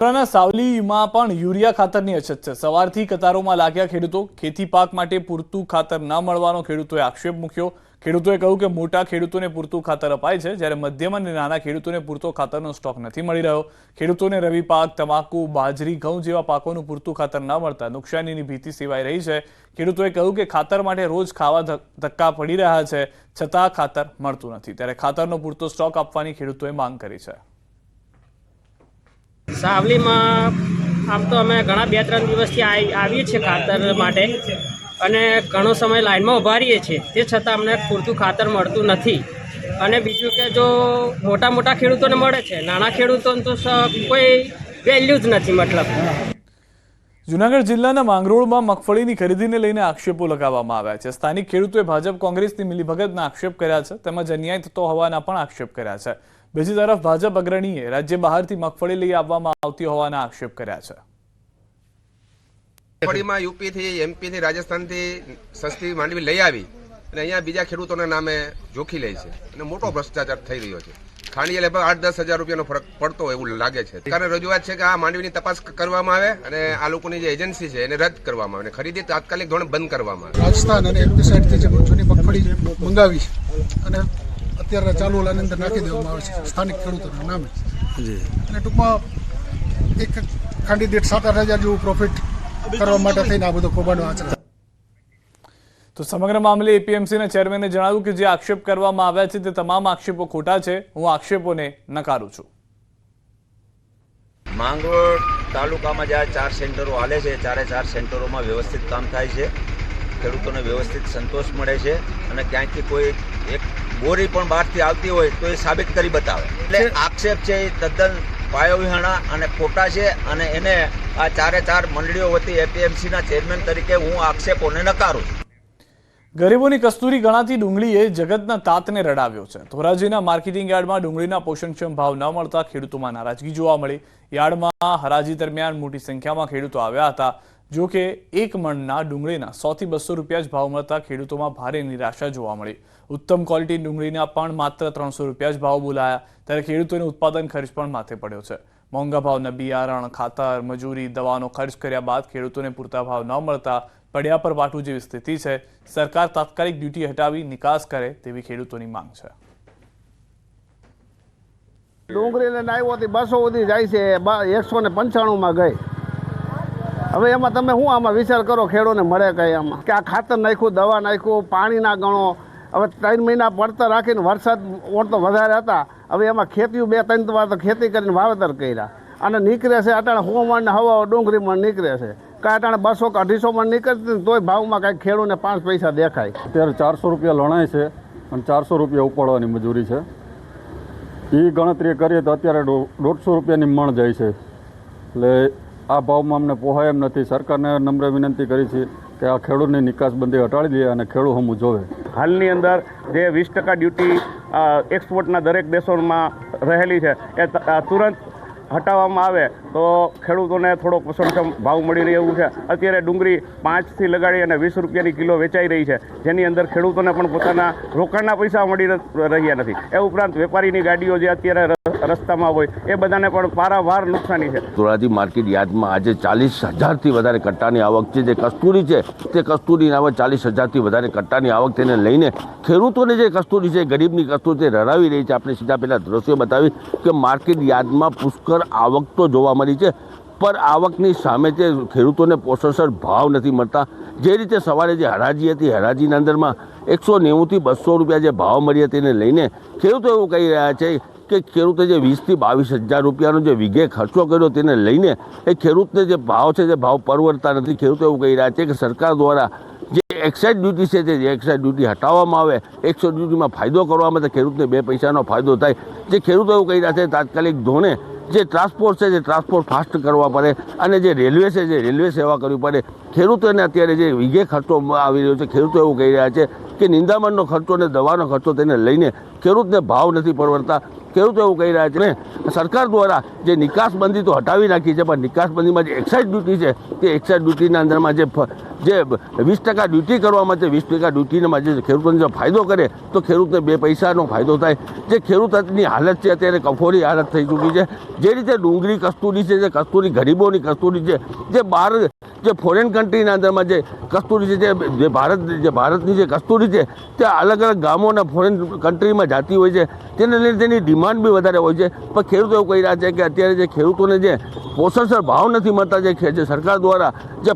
વડોદરાના સાવલીમાં પણ યુરિયા ખાતરની અછત છે। સવારથી કતારોમાં લાગ્યા ખેડૂતો। ખેતી પાક માટે પૂરતું ખાતર ન મળવાનો ખેડૂતોએ આક્ષેપ મૂક્યો। ખેડૂતોએ કહ્યું કે મોટા ખેડૂતોને પૂરતું ખાતર અપાય છે, જ્યારે મધ્યમ અને નાના ખેડૂતોને પૂરતો ખાતરનો સ્ટોક નથી મળી રહ્યો। ખેડૂતોને રવિ પાક, તમાકુ, બાજરી, ઘઉં જેવા પાકોનું પૂરતું ખાતર ન મળતા નુકસાનીની ભીતિ સેવાઈ રહી છે। ખેડૂતોએ કહ્યું કે ખાતર માટે રોજ ખાવા ધક્કા પડી રહ્યા છે, છતાં ખાતર મળતું નથી, ત્યારે ખાતરનો પૂરતો સ્ટોક આપવાની ખેડૂતોએ માંગ કરી છે। સાવલીમાં આમ તો અમે ઘણા 2-3 દિવસથી આવીએ છીએ ખાતર માટે અને ઘણો સમય લાઈનમાં ઊભા રહીએ છીએ, તે છતાં અમને પૂરતું ખાતર મળતું નથી। અને બીજું કે જો મોટા ખેડૂતોને મળે છે, નાના ખેડૂતોને તો કોઈ વેલ્યુ જ નથી। મતલબ જૂનાગઢ જિલ્લાના માંગરોળમાં મગફળીની ખરીદીને લઈને આક્ષેપો લગાવવામાં આવ્યા છે। સ્થાનિક ખેડૂતોએ ભાજપ કોંગ્રેસની મિલીભગતના આક્ષેપ કર્યા છે, તેમજ અન્યાય થતો હોવાના પણ આક્ષેપ કર્યા છે। બીજી તરફ ભાજપ અગ્રણીએ રાજ્ય બહારથી મગફળી લઈ આવવામાં આવતી હોવાના આક્ષેપ કર્યા છે। મગફળીમાં યુપીથી, એમપીથી, રાજસ્થાનથી સસ્તી માંડવી લઈ આવી અને અહીંયા બીજા ખેડૂતોના નામે જોખી લે છે અને મોટો ભ્રષ્ટાચાર થઈ રહ્યો છે। ખાંડીએ લગભગ 8-10 હજાર રૂપિયાનો ફરક પડતો હોય એવું લાગે છે। સરકારે રજૂઆત છે કે આ માંડવીની તપાસ કરવામાં આવે અને આ લોકોની જે એજન્સી છે એને રદ કરવામાં આવે અને ખરીદી તાત્કાલિક ધોરણે બંધ કરવામાં આવે। રાજસ્થાન અને એમપી સાઈડથી જે જૂની મગફળી મંગાવી અને અત્યારે ચાલુ ઓલાની અંદર નાખી દેવામાં આવે છે સ્થાનિક ખેડૂતોના નામે અને ટૂંકમાં એક ખાંડી દીઠ 7-8 હજાર જેવું પ્રોફિટ કરવા માટે થઈને આ બધો કૌભાંડો આચરે। તો સમગ્ર મામલે એપીએમસીના ચેરમેને જણાવ્યું કે જે આક્ષેપ કરવામાં આવ્યા છે તે તમામ આક્ષેપો ખોટા છે। હું આક્ષેપોને નકારું છું। માંગરોળ તાલુકામાં જ્યાં 4 સેન્ટરો હાલે છે, 4 સેન્ટરોમાં વ્યવસ્થિત કામ થાય છે, ખેડૂતોને વ્યવસ્થિત સંતોષ મળે છે અને ક્યાંકથી કોઈ એક બોરી પણ બહારથી આવતી હોય તો એ સાબિત કરી બતાવે। એટલે આક્ષેપ છે એ તદ્દન પાયોવિહાણા અને ખોટા છે અને એને આ 4 મંડળીઓ વતી એપીએમસીના ચેરમેન તરીકે હું આક્ષેપોને નકારું છું। ગરીબોની કસ્તુરી ગણાતી ડુંગળીએ જગતના તાતને રડાવ્યો છે। ધોરાજીના માર્કેટિંગ યાર્ડમાં ડુંગળીના પોષણક્ષમ ભાવ ન મળતા ખેડૂતોમાં નારાજગી જોવા મળી। યાર્ડમાં હરાજી દરમિયાન મોટી સંખ્યામાં ખેડૂતો આવ્યા હતા। જો કે એક મણના ડુંગળીના 100 થી 200 રૂપિયા જ ભાવ મળતા ખેડૂતોમાં ભારે નિરાશા જોવા મળી। ઉત્તમ ક્વોલિટી ડુંગળીના પણ માત્ર 300 રૂપિયા જ ભાવ બોલાયા, ત્યારે ખેડૂતોને ઉત્પાદન ખર્ચ પણ માથે પડ્યો છે। મોંઘા ભાવના બિયારણ, ખાતર, મજૂરી, દવાનો ખર્ચ કર્યા બાદ ખેડૂતોને પૂરતા ભાવ ન મળતા પડ્યા પર પાટું જેવી સ્થિતિ છે। સરકાર તાત્કાલિક ડ્યુટી હટાવી નિકાસ કરે તેવી ખેડૂતોની માંગ છે। ડુંગળી લઈને આવ્યો હતી 200 સુધી જાય છે, 195માં ગઈ। હવે એમાં તમે શું આમાં વિચાર કરો, ખેડૂતોને મળે કઈ આમાં કે આ ખાતર નાખ્યું, દવા નાખ્યું, પાણી ના ગણો। હવે 3 મહિના પડતર રાખીને વરસાદ ઓળતો વધારે હતા, હવે એમાં ખેતીઓ 2-3 વાર તો ખેતી કરીને વાવેતર કર્યા અને નીકળે છે અટાણે 100 મણ ને હવા ડુંગળી મણ નીકળે છે, કાં અટાણે 200 કે 250 મણ નીકળતી તોય ભાવમાં કાંઈક ખેડૂતને 5 પૈસા દેખાય। અત્યારે 400 રૂપિયા લણાય છે અને 400 રૂપિયા ઉપાડવાની મજૂરી છે। એ ગણતરી કરીએ તો અત્યારે 150 રૂપિયાની મણ જાય છે, એટલે આ ભાવમાં અમને પોહાય એમ નથી। સરકારને નમ્ર વિનંતી કરી છે કે આ ખેડૂતની નિકાસબંધી હટાડી દે અને ખેડૂત હમું જોવે। હાલની અંદર જે 20% ડ્યુટી એક્સપોર્ટના દરેક દેશોમાં રહેલી છે એ તુરંત હટાવવામાં આવે તો ખેડૂતોને થોડો પોષણક્ષમ ભાવ મળી રહે એવું છે। અત્યારે ડુંગળી 5 થી લગાડી અને 20 રૂપિયાની કિલો વેચાઈ રહી છે, જેની અંદર ખેડૂતોને પણ પોતાના રોકાણના પૈસા મળી રહ્યા નથી। એ ઉપરાંત વેપારીની ગાડીઓ જે અત્યારે રસ્તામાં હોય એ બધાને પણ પારાવાર નુકસાની છે। ધોરાજી માર્કેટ યાર્ડમાં આજે 40,000થી વધારે કટ્ટાની આવક છે। જે કસ્તુરી છે તે કસ્તુરીની આવક 40,000થી વધારે કટ્ટાની આવક તેને લઈને ખેડૂતોને જે કસ્તુરી છે, ગરીબની કસ્તુરી રડાવી રહી છે। આપણે સીધા પહેલાં દ્રશ્યો બતાવી કે માર્કેટ યાર્ડમાં પુષ્કળ આવક તો જોવા મળી છે, પણ આવકની સામે જે ખેડૂતોને પોષણસર ભાવ નથી મળતા। જે રીતે સવારે જે હરાજી હતી, હરાજીના અંદરમાં 190 થી 200 રૂપિયા જે ભાવ મળ્યા તેને લઈને ખેડૂતો એવું કહી રહ્યા છે કે ખેડૂતે જે 20 થી 22 હજાર રૂપિયાનો જે વીઘે ખર્ચો કર્યો તેને લઈને એ ખેડૂતને જે ભાવ છે તે ભાવ પરવડતા નથી। ખેડૂતો એવું કહી રહ્યા છે કે સરકાર દ્વારા જે એક્સાઇઝ ડ્યુટી છે તે એક્સાઇઝ ડ્યુટી હટાવવામાં આવે, એક્સાઇઝ ડ્યુટીમાં ફાયદો કરવામાં આવે, ખેડૂતને 2 પૈસાનો ફાયદો થાય। જે ખેડૂતો એવું કહી રહ્યા છે તાત્કાલિક ધોરણે જે ટ્રાન્સપોર્ટ છે તે ટ્રાન્સપોર્ટ ફાસ્ટ કરવા પડે અને જે રેલવે છે જે રેલવે સેવા કરવી પડે। ખેડૂતોને અત્યારે જે વીઘે ખર્ચો આવી રહ્યો છે, ખેડૂતો એવું કહી રહ્યા છે કે નિંદામણનો ખર્ચો અને દવાનો ખર્ચો તેને લઈને ખેડૂતને ભાવ નથી પરવડતા। ખેડૂતો એવું કહી રહ્યા છે ને સરકાર દ્વારા જે નિકાસબંધી તો હટાવી નાખી છે, પણ નિકાસબંધીમાં જે એક્સાઇઝ ડ્યુટી છે તે એક્સાઇઝ ડ્યુટીના અંદરમાં જે 20% ડ્યુટી કરવામાં છે, 20% ડ્યુટીમાં જે ખેડૂતોને જો ફાયદો કરે તો ખેડૂતને 2 પૈસાનો ફાયદો થાય. જે ખેડૂતની હાલત છે અત્યારે કફોડી હાલત થઈ ચૂકી છે. જે રીતે ડુંગળી કસ્તુરી છે, જે કસ્તુરી ગરીબોની કસ્તુરી છે, જે બહાર જે ફોરેન કન્ટ્રીના અંદરમાં જે કસ્તુરી છે, જે ભારતની જે કસ્તુરી છે તે અલગ અલગ ગામોના ફોરેન કન્ટ્રીમાં જતી હોય છે, તેને લઈને તેની ડિમાન્ડ બી વધારે હોય છે. પણ ખેડૂતો એવું કહી રહ્યા છે કે અત્યારે જે ખેડૂતોને જે પોષણસર ભાવ નથી મળતા, જે સરકાર દ્વારા જે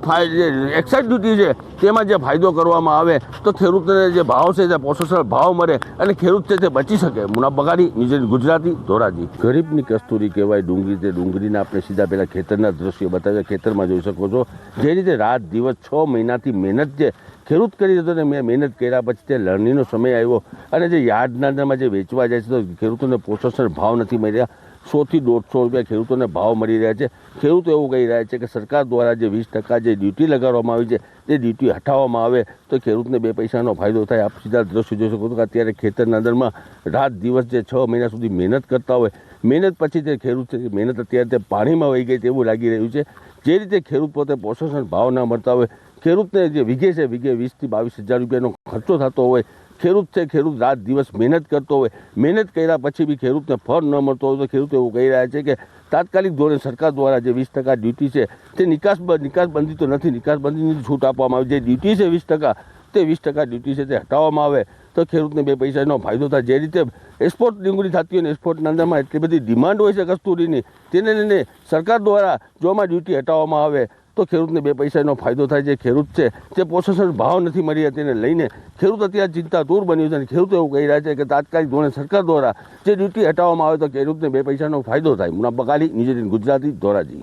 એક્સાઇઝ ડ્યુટી છે તેમાં જે ફાયદો કરવામાં આવે તો ખેડૂતોને જે ભાવ છે તે પોષણસર ભાવ મળે અને ખેડૂત છે તે બચી શકે. મુનાફ બગાડી, ન્યૂઝ ગુજરાતી, ધોરાજી. ગરીબની કસ્તુરી કહેવાય ડુંગળી. તે ડુંગળીના આપણે સીધા પહેલાં ખેતરના દ્રશ્યો બતાવ્યા. ખેતરમાં જોઈ શકો છો જે રીતે રાત દિવસ 6 મહિનાથી મહેનત જે ખેડૂત કરી હતો ને મેં મહેનત કર્યા પછી તે લણણીનો સમય આવ્યો અને જે યાર્ડના અંદરમાં જે વેચવા જાય છે તો ખેડૂતોને પોષણસર ભાવ નથી મળી રહ્યા. 100 થી 150 રૂપિયા ખેડૂતોને ભાવ મળી રહ્યા છે. ખેડૂતો એવું કહી રહ્યા છે કે સરકાર દ્વારા જે 20% જે ડ્યુટી લગાડવામાં આવી છે તે ડ્યુટી હટાવવામાં આવે તો ખેડૂતને 2 પૈસાનો ફાયદો થાય. આપ સીધા દ્રશ્યો જોઈ શકો છો કે અત્યારે ખેતરના અંદરમાં રાત દિવસ જે 6 મહિના સુધી મહેનત કરતા હોય, મહેનત પછી જે ખેડૂત છે મહેનત અત્યારે તે પાણીમાં વહી ગઈ તેવું લાગી રહ્યું છે. જે રીતે ખેડૂત પોતે પોષણ ભાવ ના મળતા હોય, ખેડૂતને જે વીઘે 20 થી 22 હજાર રૂપિયાનો ખર્ચો થતો હોય, ખેડૂત રાત દિવસ મહેનત કરતો હોય, મહેનત કર્યા પછી બી ખેડૂતને ફળ ન મળતો હોય તો ખેડૂતો એવું કહી રહ્યા છે કે તાત્કાલિક ધોરણે સરકાર દ્વારા જે 20% ડ્યુટી છે તે નિકાસબંધી તો નથી, નિકાસબંધીની છૂટ આપવામાં આવે. જે ડ્યુટી છે 20% તે 20% ડ્યુટી છે તે હટાવવામાં આવે તો ખેડૂતને 2 પૈસાનો ફાયદો થાય. જે રીતે એક્સપોર્ટ ડુંગળી થતી હોય ને એક્સપોર્ટના અંદરમાં એટલી બધી ડિમાન્ડ હોય છે કસ્તુરીની, તેને લઈને સરકાર દ્વારા જો આમાં ડ્યુટી હટાવવામાં આવે તો ખેડૂતને 2 પૈસાનો ફાયદો થાય. જે ખેડૂત છે તે પોષણસર ભાવ નથી મળી તેને લઈને ખેડૂત અત્યારે ચિંતા દૂર બન્યું છે અને ખેડૂતો એવું કહી રહ્યા છે કે તાત્કાલિક ધોરણે સરકાર દ્વારા જે ડ્યુટી હટાવવામાં આવે તો ખેડૂતને 2 પૈસાનો ફાયદો થાય. મુનાફ બગાડી, ન્યૂઝ ગુજરાતી, ધોરાજી.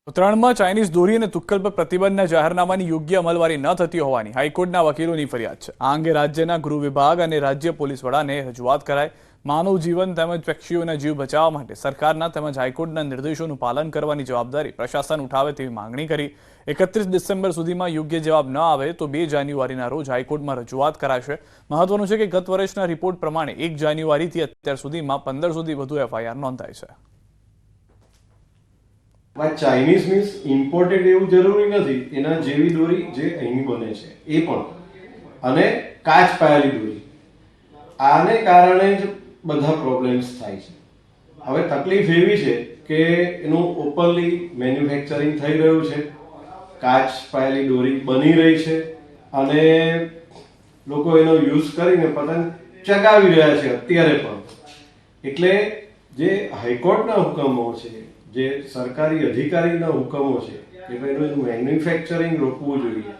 ઉત્તરાયણમાં ચાઇનીઝ દોરી અને તુક્કલ પર પ્રતિબંધના જાહેરનામાની યોગ્ય અમલવારી ન થતી હોવાની હાઈકોર્ટના વકીલોની ફરિયાદ છે. આ અંગે રાજ્યના ગૃહ વિભાગ અને રાજ્ય પોલીસ વડાને રજૂઆત કરાઈ. માનવ જીવન તેમજ પક્ષીઓના જીવ બચાવવા માટે સરકારના તેમજ હાઈકોર્ટના નિર્દેશોનું પાલન કરવાની જવાબદારી પ્રશાસન ઉઠાવે તેવી માંગણી કરી. 31 ડિસેમ્બર સુધીમાં યોગ્ય જવાબ ન આવે તો 2 જાન્યુઆરીના રોજ હાઈકોર્ટમાં રજૂઆત કરાશે. મહત્વનું છે કે ગત વર્ષના રિપોર્ટ પ્રમાણે 1 જાન્યુઆરીથી અત્યાર સુધીમાં 1500થી વધુ FIR નોંધાઈ છે. ચાઇનીઝ મીન્સ ઇમ્પોર્ટેડ એવું જરૂરી નથી, એના જેવી દોરી જે અહીંની બને છે એ પણ, અને કાચ પાયેલી દોરી, આને કારણે જ બધા પ્રોબ્લેમ્સ થાય છે. હવે તકલીફ એવી છે કે એનું ઓપનલી મેન્યુફેક્ચરિંગ થઈ રહ્યું છે, કાચ પાયેલી દોરી બની રહી છે અને લોકો એનો યુઝ કરીને પતંગ ચગાવી રહ્યા છે અત્યારે પણ. એટલે જે હાઈકોર્ટના હુકમો છે, જે સરકારી અધિકારીના હુકમો છે કે ભાઈ એનું મેન્યુફેક્ચરિંગ રોકવું જોઈએ.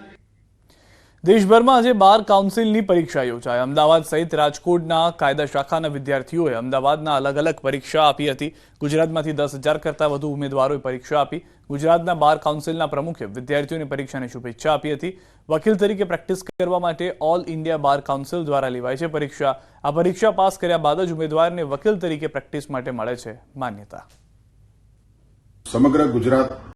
દેશભરમાં આજે બાર કાઉન્સિલની પરીક્ષા યોજાઈ. અમદાવાદ સહિત રાજકોટના કાયદા શાખાના વિદ્યાર્થીઓએ અમદાવાદના અલગ અલગ પરીક્ષા આપી હતી. ગુજરાતમાંથી 10,000 કરતાં વધુ ઉમેદવારોએ પરીક્ષા આપી. ગુજરાતના બાર કાઉન્સિલના પ્રમુખે વિદ્યાર્થીઓને પરીક્ષાની શુભેચ્છા આપી હતી. વકીલ તરીકે પ્રેક્ટિસ કરવા માટે ઓલ ઇન્ડિયા બાર કાઉન્સિલ દ્વારા લેવાય છે પરીક્ષા. આ પરીક્ષા પાસ કર્યા બાદ જ ઉમેદવારને વકીલ તરીકે પ્રેક્ટિસ માટે મળે છે માન્યતા. સમગ્ર ગુજરાત